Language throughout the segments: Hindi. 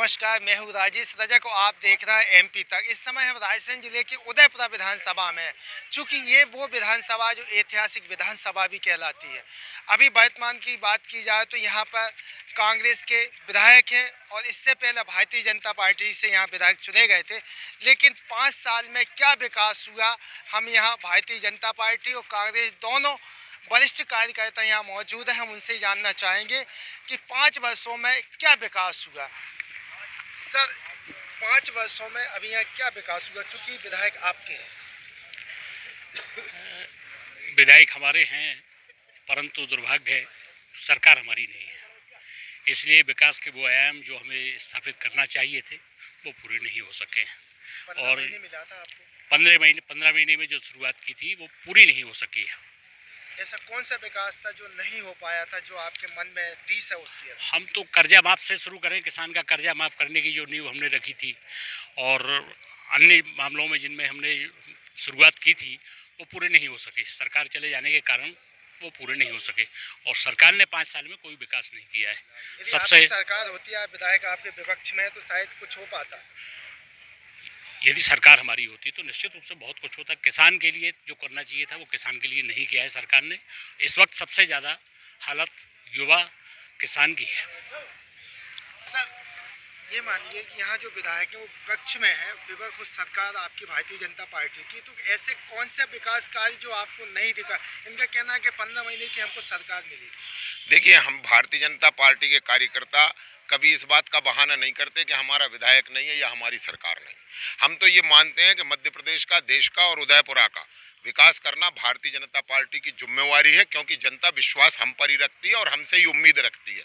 नमस्कार, मैं हूँ राजेश रजक और आप देख रहे हैं एमपी तक। इस समय हम रायसेन जिले के उदयपुरा विधानसभा में हैं। चूँकि ये वो विधानसभा जो ऐतिहासिक विधानसभा भी कहलाती है। अभी वर्तमान की बात की जाए तो यहाँ पर कांग्रेस के विधायक हैं और इससे पहले भारतीय जनता पार्टी से यहाँ विधायक चुने गए थे। लेकिन 5 साल में क्या विकास हुआ, हम यहाँ भारतीय जनता पार्टी और कांग्रेस दोनों वरिष्ठ कार्यकर्ता यहाँ मौजूद हैं। हम उनसे जानना चाहेंगे कि 5 वर्षों में क्या विकास हुआ। सर, 5 वर्षों में अभी यहाँ क्या विकास हुआ, चूँकि विधायक आपके हैं? विधायक हमारे हैं, परंतु दुर्भाग्य है सरकार हमारी नहीं है। इसलिए विकास के वो आयाम जो हमें स्थापित करना चाहिए थे वो पूरे नहीं हो सके। 15 और महीने मिला था आपको। 15 महीने में जो शुरुआत की थी वो पूरी नहीं हो सकी है। ऐसा कौन सा विकास था जो नहीं हो पाया था, जो आपके मन में टीस है उसकी? हम तो कर्जा माफ से शुरू करें। किसान का कर्जा माफ करने की जो नींव हमने रखी थी और अन्य मामलों में जिनमें हमने शुरुआत की थी वो पूरे नहीं हो सके। सरकार चले जाने के कारण वो पूरे नहीं हो सके और सरकार ने 5 साल में कोई विकास नहीं किया है। यदि सबसे आपकी सरकार होती है, विधायक आपके विपक्ष में है, तो शायद कुछ हो पाता। यदि सरकार हमारी होती तो निश्चित रूप से बहुत कुछ होता। किसान के लिए जो करना चाहिए था वो किसान के लिए नहीं किया है सरकार ने। इस वक्त सबसे ज़्यादा हालत युवा किसान की है। सर, ये मानिए कि यहाँ जो विधायक है वो विपक्ष में है, विपक्ष सरकार आपकी भारतीय जनता पार्टी की, तो ऐसे कौन सा विकास कार्य जो आपको नहीं दिखा? इनका कहना है कि 15 महीने की हमको सरकार मिली। देखिए, हम भारतीय जनता पार्टी के कार्यकर्ता कभी इस बात का बहाना नहीं करते कि हमारा विधायक नहीं है या हमारी सरकार नहीं। हम तो ये मानते हैं कि मध्य प्रदेश का, देश का और उदयपुरा का विकास करना भारतीय जनता पार्टी की जिम्मेवारी है, क्योंकि जनता विश्वास हम पर ही रखती है और हमसे ही उम्मीद रखती है।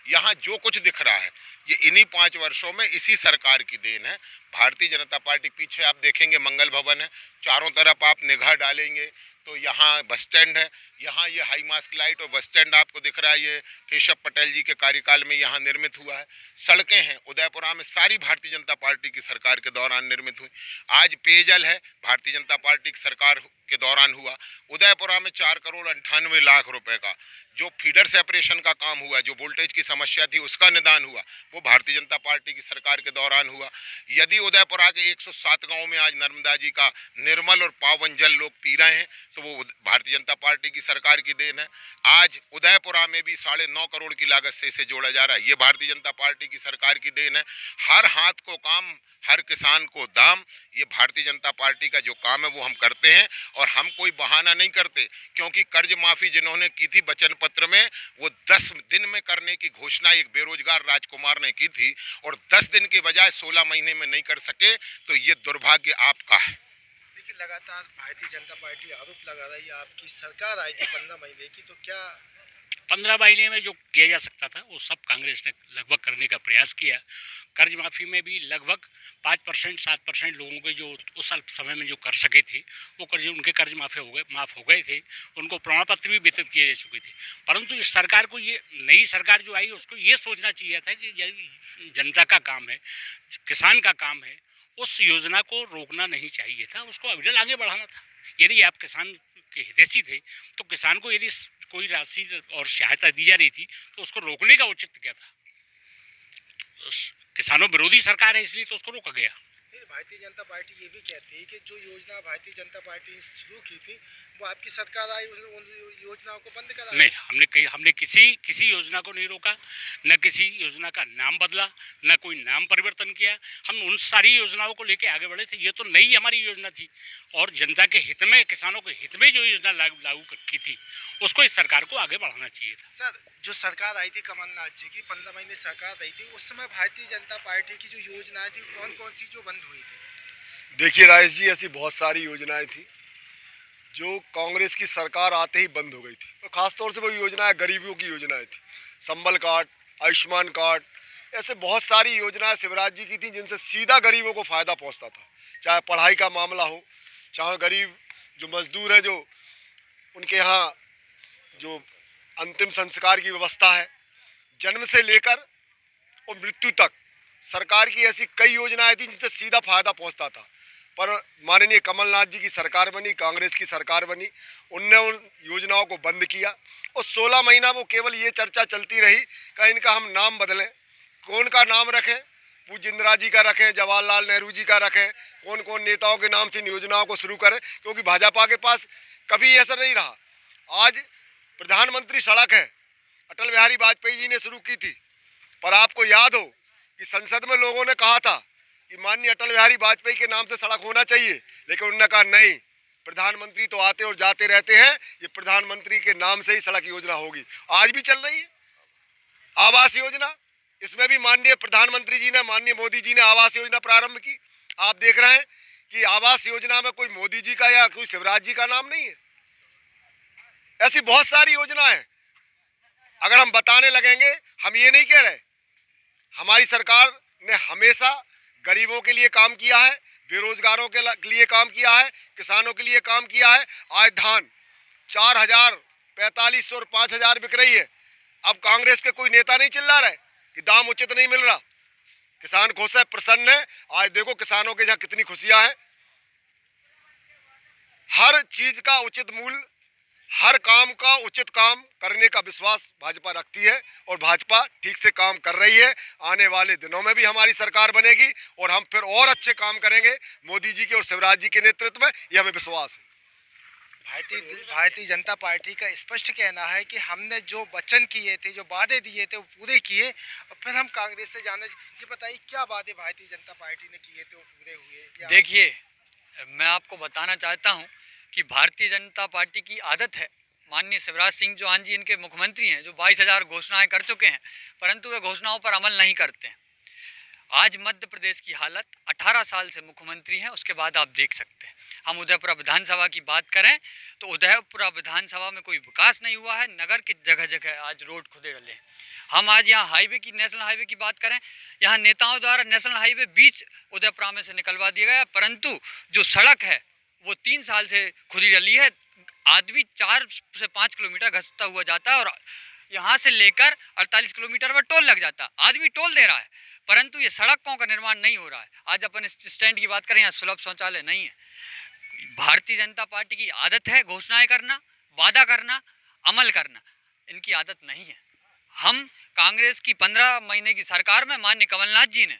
यहाँ जो कुछ दिख रहा है ये इन्हीं 5 वर्षों में इसी सरकार की देन है। भारतीय जनता पार्टी, पीछे आप देखेंगे मंगल भवन है, चारों तरफ आप निगाह डालेंगे तो यहाँ बस स्टैंड है, यहाँ ये हाई मास्क लाइट और बस स्टैंड आपको दिख रहा है, ये केशव पटेल जी के कार्यकाल में यहाँ निर्मित हुआ है। सड़कें हैं उदयपुरा में, सारी भारतीय जनता पार्टी की सरकार के दौरान निर्मित हुई। आज पेयजल है, भारतीय जनता पार्टी की सरकार के दौरान हुआ। उदयपुरा में 4 करोड़ 98 लाख रुपए का जो फीडर सेपरेशन का काम हुआ, जो वोल्टेज की समस्या थी उसका निदान हुआ, वो भारतीय जनता पार्टी की सरकार के दौरान हुआ। यदि उदयपुरा के 107 गाँव में आज नर्मदा जी का निर्मल और पावन जल लोग पी रहे हैं तो वो भारतीय जनता पार्टी की सरकार की देन है। आज उदयपुरा में भी 9.5 करोड़ की लागत से इसे जोड़ा जा रहा है, ये भारतीय जनता पार्टी की सरकार की देन है। हर हाथ को काम, हर किसान को दाम, ये भारतीय जनता पार्टी का जो काम है वो हम करते हैं। और हम कोई बहाना नहीं करते, क्योंकि कर्ज माफी जिन्होंने की थी वचन पत्र में, वो 10 दिन में करने की घोषणा एक बेरोजगार राजकुमार ने की थी और 10 दिन के बजाय 16 महीने में नहीं कर सके, तो ये दुर्भाग्य आपका है। लगातार भारतीय जनता पार्टी आरोप लगा रही है आपकी सरकार आई थी 15 महीने की, तो क्या 15 महीने में जो किया जा सकता था वो सब कांग्रेस ने लगभग करने का प्रयास किया। कर्ज माफ़ी में भी लगभग 5% 7% लोगों के जो उस समय में जो कर सके थे वो कर्ज, उनके कर्ज माफ़ हो गए थे। उनको प्रमाण पत्र भी वितरित किए जा चुके थे। परंतु इस सरकार को, ये नई सरकार जो आई उसको ये सोचना चाहिए था कि जनता का काम है, किसान का काम है, उस योजना को रोकना नहीं चाहिए था, उसको अविरल आगे बढ़ाना था। यदि आप किसान के हितैषी थे तो किसान को यदि कोई राशि और सहायता दी जा रही थी तो उसको रोकने का औचित्य क्या था? किसानों विरोधी सरकार है इसलिए तो उसको रोका गया। भारतीय जनता पार्टी ये भी कहती है कि जो योजना भारतीय जनता पार्टी ने शुरू की थी वो आपकी सरकार आई उन योजनाओं को बंद करा। नहीं, हमने किसी योजना को नहीं रोका, न किसी योजना का नाम बदला, न कोई नाम परिवर्तन किया। हम उन सारी योजनाओं को लेके आगे बढ़े थे। ये तो नई हमारी योजना थी और जनता के हित में, किसानों के हित में जो योजना लागू की थी उसको इस सरकार को आगे बढ़ाना चाहिए था। सर, जो सरकार आई थी कमलनाथ जी की, 15 महीने सरकार रही थी, उस समय भारतीय जनता पार्टी की जो योजनाएं थी कौन कौन सी जो बंद हुई थी? देखिए राजेश जी, ऐसी बहुत सारी योजनाएं थी जो कांग्रेस की सरकार आते ही बंद हो गई थी। तो खासतौर से वो योजनाएं गरीबों की योजनाएं थी। संबल कार्ड, आयुष्मान कार्ड, ऐसे बहुत सारी योजनाएं शिवराज जी की थी जिनसे सीधा गरीबों को फ़ायदा पहुंचता था। चाहे पढ़ाई का मामला हो, चाहे गरीब जो मजदूर हैं, जो उनके यहाँ जो अंतिम संस्कार की व्यवस्था है, जन्म से लेकर और मृत्यु तक सरकार की ऐसी कई योजनाएं थी जिनसे सीधा फायदा पहुंचता था। पर माननीय कमलनाथ जी की सरकार बनी, कांग्रेस की सरकार बनी, उनने उन योजनाओं को बंद किया और 16 महीना वो केवल ये चर्चा चलती रही कि इनका हम नाम बदलें, कौन का नाम रखें, पूज्य इंदिरा जी का रखें, जवाहरलाल नेहरू जी का रखें, कौन कौन नेताओं के नाम से इन योजनाओं को शुरू करें, क्योंकि भाजपा के पास कभी ऐसा नहीं रहा। आज प्रधानमंत्री सड़क है, अटल बिहारी वाजपेयी जी ने शुरू की थी, पर आपको याद हो कि संसद में लोगों ने कहा था कि माननीय अटल बिहारी वाजपेयी के नाम से सड़क होना चाहिए, लेकिन उन्होंने कहा नहीं, प्रधानमंत्री तो आते और जाते रहते हैं, ये प्रधानमंत्री के नाम से ही सड़क योजना होगी। आज भी चल रही है आवास योजना, इसमें भी माननीय प्रधानमंत्री जी ने, माननीय मोदी जी ने आवास योजना प्रारंभ की। आप देख रहे हैं कि आवास योजना में कोई मोदी जी का या कोई शिवराज जी का नाम नहीं है। ऐसी बहुत सारी योजना है, अगर हम बताने लगेंगे, हम ये नहीं कह रहे, हमारी सरकार ने हमेशा गरीबों के लिए काम किया है, बेरोजगारों के लिए काम किया है, किसानों के लिए काम किया है। आज धान 4,000, 4,500 और 5,000 बिक रही है। अब कांग्रेस के कोई नेता नहीं चिल्ला रहे कि दाम उचित नहीं मिल रहा। किसान खुश है, प्रसन्न है। आज देखो किसानों के यहाँ कितनी खुशियां हैं। हर चीज का उचित मूल्य, हर काम का उचित काम करने का विश्वास भाजपा रखती है और भाजपा ठीक से काम कर रही है। आने वाले दिनों में भी हमारी सरकार बनेगी और हम फिर और अच्छे काम करेंगे मोदी जी के और शिवराज जी के नेतृत्व में, ये हमें विश्वास है। भारतीय जनता पार्टी का स्पष्ट कहना है कि हमने जो वचन किए थे, जो वादे दिए थे, वो पूरे किए और फिर हम कांग्रेस से जाने। ये बताइए क्या वादे भारतीय जनता पार्टी ने किए थे वो पूरे हुए? देखिए, मैं आपको बताना चाहता हूं कि भारतीय जनता पार्टी की आदत है, माननीय शिवराज सिंह चौहान जी इनके मुख्यमंत्री हैं, जो 22,000 घोषणाएं कर चुके हैं, परंतु वे घोषणाओं पर अमल नहीं करते हैं। आज मध्य प्रदेश की हालत, 18 साल से मुख्यमंत्री हैं, उसके बाद आप देख सकते हैं। हम उदयपुरा विधानसभा की बात करें तो उदयपुरा विधानसभा में कोई विकास नहीं हुआ है। नगर की जगह जगह आज रोड खुदे डले हैं। हम आज यहाँ हाईवे की, नेशनल हाईवे की बात करें, यहाँ नेताओं द्वारा नेशनल हाईवे बीच उदयपुरा में से निकलवा दिया गया, परंतु जो सड़क है वो 3 साल से खुदी डली है। आदमी 4 से 5 किलोमीटर घसता हुआ जाता है और यहाँ से लेकर 48 किलोमीटर पर टोल लग जाता है। आदमी टोल दे रहा है, परंतु ये सड़कों का निर्माण नहीं हो रहा है। आज अपन स्टैंड की बात करें, यहाँ सुलभ शौचालय नहीं है। भारतीय जनता पार्टी की आदत है घोषणाएं करना, वादा करना, अमल करना, इनकी आदत नहीं है। हम कांग्रेस की 15 महीने की सरकार में माननीय कमलनाथ जी ने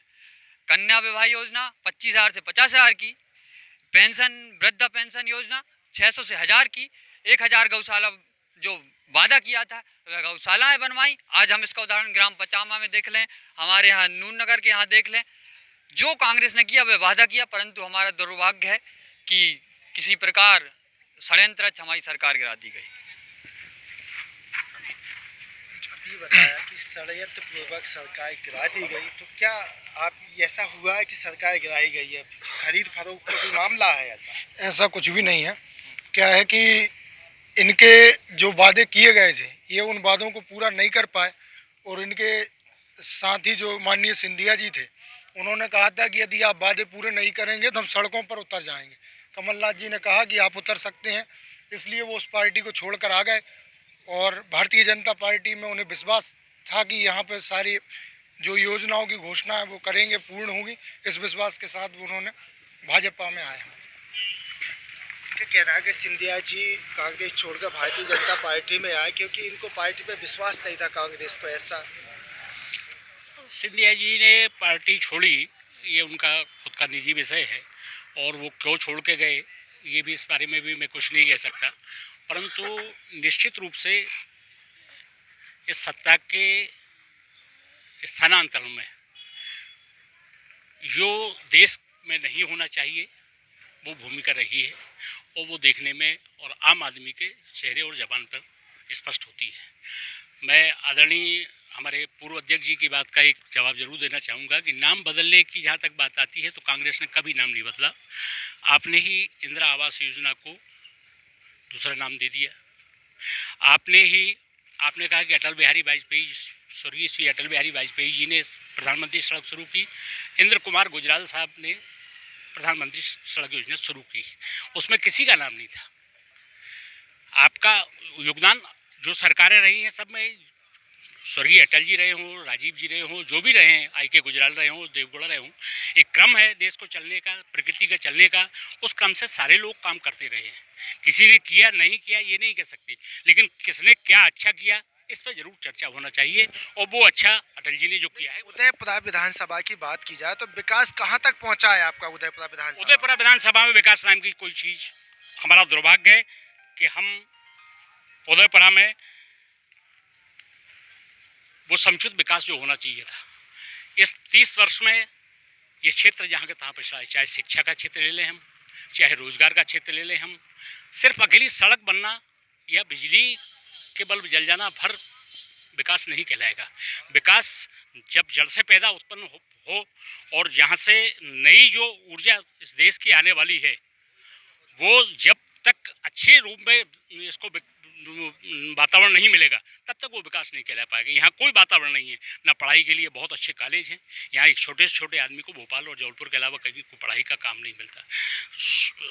कन्या विवाह योजना 25,000 से 50,000 की, पेंशन, वृद्धा पेंशन योजना 600 से 1,000 की, 1,000 गौशाला जो वादा किया था वह गौशालाएं बनवाई। आज हम इसका उदाहरण ग्राम पचामा में देख लें, हमारे यहाँ नून नगर के यहाँ देख लें। जो कांग्रेस ने किया वह वादा किया, परंतु हमारा दुर्भाग्य है कि किसी प्रकार षड्यंत्र हमारी सरकार गिरा दी गई। अभी बताया कि षड्यंत्र पूर्वक सरकार गिरा दी गई, तो क्या आप ऐसा हुआ है कि सरकार गिराई गई है? खरीद फरोख्त का कोई मामला है ऐसा? ऐसा कुछ भी नहीं है। क्या है कि इनके जो वादे किए गए थे, ये उन वादों को पूरा नहीं कर पाए और इनके साथ ही जो माननीय सिंधिया जी थे, उन्होंने कहा था कि यदि आप वादे पूरे नहीं करेंगे तो हम सड़कों पर उतर जाएंगे। कमलनाथ जी ने कहा कि आप उतर सकते हैं, इसलिए वो उस पार्टी को छोड़कर आ गए और भारतीय जनता पार्टी में उन्हें विश्वास था कि यहाँ पर सारी जो योजनाओं की घोषणा है वो करेंगे, पूर्ण होंगी। इस विश्वास के साथ उन्होंने भाजपा में आए हैं। क्या कहना है कि सिंधिया जी कांग्रेस छोड़कर भारतीय जनता पार्टी में आए क्योंकि इनको पार्टी पे विश्वास नहीं था कांग्रेस को? ऐसा सिंधिया जी ने पार्टी छोड़ी, ये उनका खुद का निजी विषय है और वो क्यों छोड़ के गए ये भी, इस बारे में भी मैं कुछ नहीं कह सकता। परंतु निश्चित रूप से इस सत्ता के स्थानांतरण में जो देश में नहीं होना चाहिए वो भूमिका रही है और वो देखने में और आम आदमी के चेहरे और जबान पर स्पष्ट होती है। मैं आदरणीय हमारे पूर्व अध्यक्ष जी की बात का एक जवाब जरूर देना चाहूँगा कि नाम बदलने की जहाँ तक बात आती है तो कांग्रेस ने कभी नाम नहीं बदला। आपने ही इंदिरा आवास योजना को दूसरा नाम दे दिया। आपने कहा कि अटल बिहारी वाजपेयी, स्वर्गीय श्री अटल बिहारी वाजपेयी जी ने प्रधानमंत्री सड़क शुरू की, इंद्र कुमार गुजराल साहब ने प्रधानमंत्री सड़क योजना शुरू की, उसमें किसी का नाम नहीं था। आपका योगदान जो सरकारें रही हैं सब में, स्वर्गीय अटल जी रहे हों, राजीव जी रहे हों, जो भी रहे हैं, आई.के. गुजराल रहे हों, देवगौड़ा रहे हों, एक क्रम है देश को चलने का, प्रकृति का चलने का, उस क्रम से सारे लोग काम करते रहे हैं। किसी ने किया नहीं किया ये नहीं कह सकते, लेकिन किसने क्या अच्छा किया इस पर जरूर चर्चा होना चाहिए। और वो अच्छा अटल जी ने जो किया है। उदयपुरा विधानसभा की बात की जाए तो विकास कहाँ तक पहुँचा है आपका उदयपुरा विधानसभा? उदयपुरा विधानसभा में विकास नाम की कोई चीज़, हमारा दुर्भाग्य है कि हम उदयपुरा में वो समुचित विकास जो होना चाहिए था, इस 30 वर्ष में ये क्षेत्र जहाँ के तहाँ पिछड़ा है। चाहे शिक्षा का क्षेत्र ले लें हम, चाहे रोजगार का क्षेत्र ले लें हम, सिर्फ अकेली सड़क बनना या बिजली के बल्ब जल जाना भर विकास नहीं कहलाएगा। विकास जब जड़ से पैदा उत्पन्न हो और जहाँ से नई जो ऊर्जा इस देश की आने वाली है, वो जब तक अच्छे रूप में इसको वातावरण नहीं मिलेगा तब तक वो विकास नहीं कहला पाएगा। यहाँ कोई वातावरण नहीं है, ना पढ़ाई के लिए बहुत अच्छे कॉलेज हैं। यहाँ एक छोटे से छोटे आदमी को भोपाल और जबलपुर के अलावा कहीं को पढ़ाई का काम नहीं मिलता।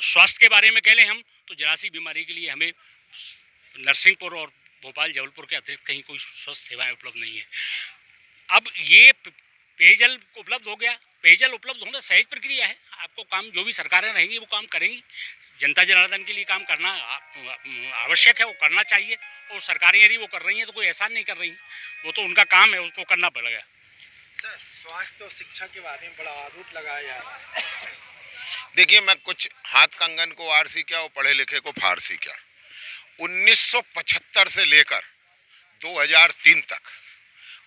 स्वास्थ्य के बारे में कह लें हम तो जरासी बीमारी के लिए हमें नरसिंहपुर और भोपाल जबलपुर के अतिरिक्त कहीं कोई स्वास्थ्य सेवाएँ उपलब्ध नहीं है। अब ये पेयजल उपलब्ध हो गया। पेयजल उपलब्ध होना सहज प्रक्रिया है। आपको काम जो भी सरकारें रहेंगी वो काम करेंगी। जनता जनार्दन के लिए काम करना आवश्यक है, वो करना चाहिए। और सरकारें यदि वो कर रही हैं तो कोई एहसान नहीं कर रही, वो तो उनका काम है, उसको करना पड़ेगा। सर, स्वास्थ्य और शिक्षा के बारे में बड़ा आरोप लगाया जा रहा है। देखिए, मैं कुछ हाथ कंगन को आरसी क्या और पढ़े लिखे को फारसी क्या। 1975 से लेकर 2003 तक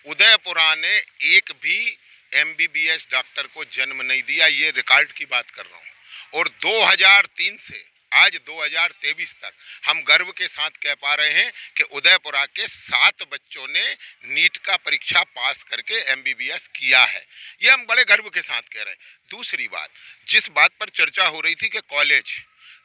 उदयपुरा ने एक भी MBBS डॉक्टर को जन्म नहीं दिया। ये रिकॉर्ड की बात कर रहा हूँ। और 2003 से आज 2023 तक हम गर्व के साथ कह पा रहे हैं कि उदयपुरा के 7 बच्चों ने नीट का परीक्षा पास करके MBBS किया है। ये हम बड़े गर्व के साथ कह रहे हैं। दूसरी बात, जिस बात पर चर्चा हो रही थी कि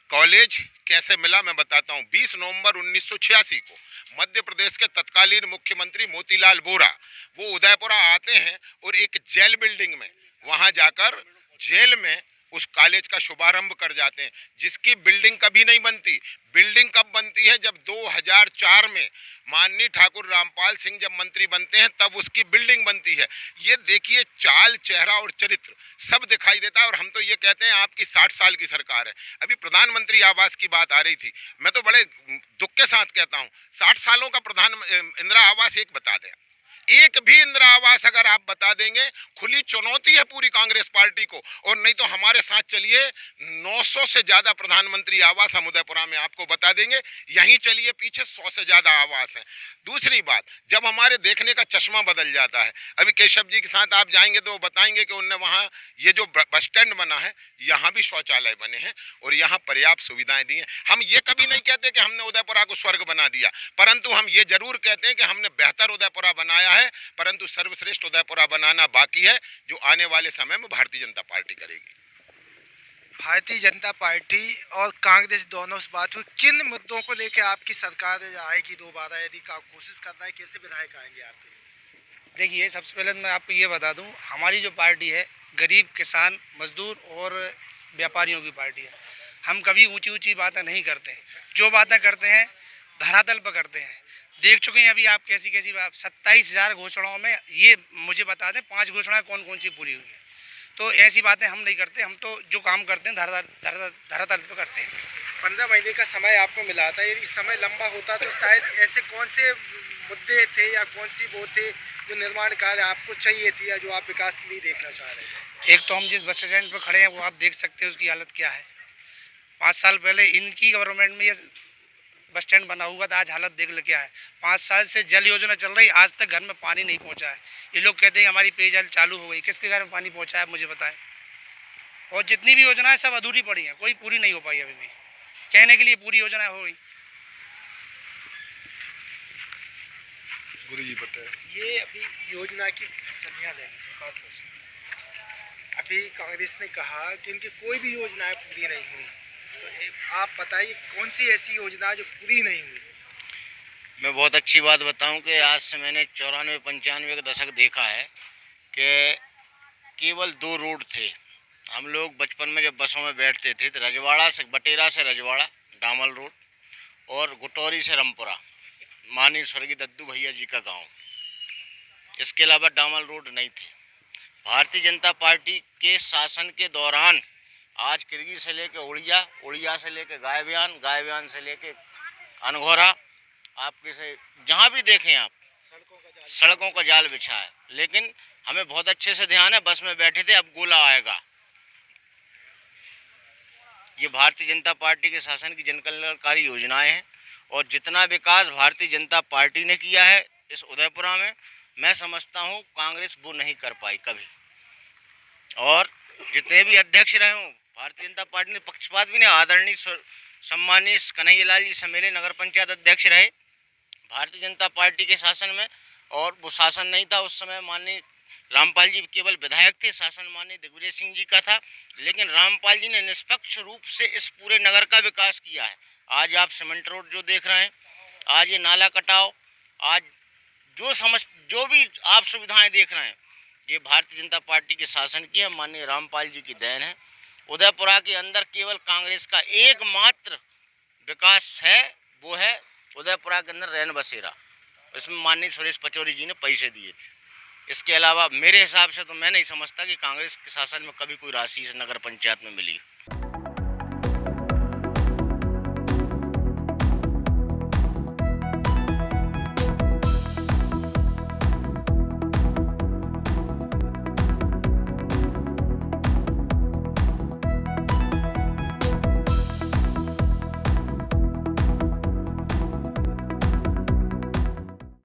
कॉलेज कैसे मिला, मैं बताता हूँ। 20 नवंबर 1986 को मध्य प्रदेश के तत्कालीन मुख्यमंत्री मोतीलाल वोरा वो उदयपुरा आते हैं और एक जेल बिल्डिंग में वहाँ जाकर जेल में उस कॉलेज का शुभारंभ कर जाते हैं, जिसकी बिल्डिंग कभी नहीं बनती। बिल्डिंग कब बनती है? जब 2004 में माननीय ठाकुर रामपाल सिंह जब मंत्री बनते हैं तब उसकी बिल्डिंग बनती है। ये देखिए, चाल चेहरा और चरित्र सब दिखाई देता है। और हम तो ये कहते हैं आपकी 60 साल की सरकार है। अभी प्रधानमंत्री आवास की बात आ रही थी, मैं तो बड़े दुख के साथ कहता हूँ 60 सालों का प्रधान इंदिरा आवास एक बता दें। एक भी इंदिरा आवास अगर आप बता देंगे, खुली चुनौती है पूरी कांग्रेस पार्टी को। और नहीं तो हमारे साथ चलिए, 900 से ज़्यादा प्रधानमंत्री आवास हम उदयपुरा में आपको बता देंगे। यहीं चलिए, पीछे 100 से ज़्यादा आवास हैं। दूसरी बात, जब हमारे देखने का चश्मा बदल जाता है, अभी केशव जी के साथ आप जाएंगे तो वो बताएंगे कि उनने वहाँ ये जो बस स्टैंड बना है, यहाँ भी शौचालय बने हैं और यहाँ पर्याप्त सुविधाएं दी हैं। हम ये कभी नहीं कहते कि हमने उदयपुरा को स्वर्ग बना दिया, परंतु हम ये जरूर कहते हैं कि हमने बेहतर उदयपुरा बनाया है, परंतु सर्वश्रेष्ठ उदयपुरा बनाना बाकी है, जो आने वाले समय में भारतीय जनता पार्टी करेगी। भारतीय जनता पार्टी और कांग्रेस दोनों से बात हुई, किन मुद्दों को लेकर आपकी सरकार आएगी दोबारा? यदि आप कोशिश करना है, कैसे विधायक आएंगे आपके? देखिए, सबसे पहले मैं आपको ये बता दूं, हमारी जो पार्टी है गरीब, किसान, मजदूर और व्यापारियों की पार्टी है। हम कभी ऊंची ऊंची बातें नहीं करते, जो बातें करते हैं धरातल पर करते हैं। देख चुके हैं अभी आप कैसी कैसी बात। 27,000 घोषणाओं में ये मुझे बता दें 5 घोषणाएं कौन कौन सी पूरी हुई हैं। तो ऐसी बातें हम नहीं करते। हम तो जो काम करते हैं धरातल पर करते हैं। 15 महीने का समय आपको मिला था, यदि समय लंबा होता तो शायद ऐसे कौन से मुद्दे थे या कौन सी वो थे जो निर्माण कार्य आपको चाहिए थी या जो आप विकास के लिए देखना चाह रहे थे? एक तो हम जिस बस स्टैंड पर खड़े हैं वो आप देख सकते हैं उसकी हालत क्या है। 5 साल पहले इनकी गवर्नमेंट में ये बस स्टैंड बना हुआ था, आज हालत देख ले क्या है। 5 साल से जल योजना चल रही, आज तक घर में पानी नहीं पहुंचा है। ये लोग कहते हैं हमारी पेयजल चालू हो गई, किसके घर में पानी पहुंचा है मुझे बताएं। और जितनी भी योजनाएं सब अधूरी पड़ी हैं, कोई पूरी नहीं हो पाई अभी भी। कहने के लिए पूरी योजनाएं हो गई। गुरु जी बताए, ये अभी योजना की कन्या लेंगे अभी कांग्रेस ने कहा कि इनकी कोई भी योजनाएं पूरी नहीं हुई, तो आप बताइए कौन सी ऐसी योजना जो पूरी नहीं हुई? मैं बहुत अच्छी बात बताऊं कि आज से मैंने 94-95 का दशक देखा है कि केवल 2 रोड थे। हम लोग बचपन में जब बसों में बैठते थे तो रजवाड़ा से बटेरा से रजवाड़ा डामल रोड और गुटौरी से रामपुरा, माननीय स्वर्गीय दद्दू भैया जी का गांव, इसके अलावा डामल रोड नहीं थे। भारतीय जनता पार्टी के शासन के दौरान आज किरगी से लेके उड़िया, उड़िया से लेके गायबियान, गायबियान से लेके अनघोरा आपके से जहाँ भी देखें आप सड़कों का जाल बिछा है। लेकिन हमें बहुत अच्छे से ध्यान है, बस में बैठे थे, अब गोला आएगा। ये भारतीय जनता पार्टी के शासन की जनकल्याणकारी योजनाएं हैं और जितना विकास भारतीय जनता पार्टी ने किया है इस उदयपुरा में, मैं समझता हूँ कांग्रेस वो नहीं कर पाई कभी। और जितने भी अध्यक्ष रहे हों भारतीय जनता पार्टी ने पक्षपात भी नहीं, आदरणीय सम्मानीय कन्हैयालाल जी समेले नगर पंचायत अध्यक्ष रहे भारतीय जनता पार्टी के शासन में, और वो शासन नहीं था उस समय, माननीय रामपाल जी केवल विधायक थे, शासन माननीय दिग्विजय सिंह जी का था। लेकिन रामपाल जी ने निष्पक्ष रूप से इस पूरे नगर का विकास किया है। आज आप सीमेंट रोड जो देख रहे हैं, आज ये नाला कटाव, आज जो भी आप सुविधाएं देख रहे हैं, ये भारतीय जनता पार्टी के शासन की है, माननीय रामपाल जी की देन है। उदयपुरा के अंदर केवल कांग्रेस का एकमात्र विकास है, वो है उदयपुरा के अंदर रैन बसेरा। इसमें माननीय सुरेश पचौरी जी ने पैसे दिए थे। इसके अलावा मेरे हिसाब से तो मैं नहीं समझता कि कांग्रेस के शासन में कभी कोई राशि इस नगर पंचायत में मिली।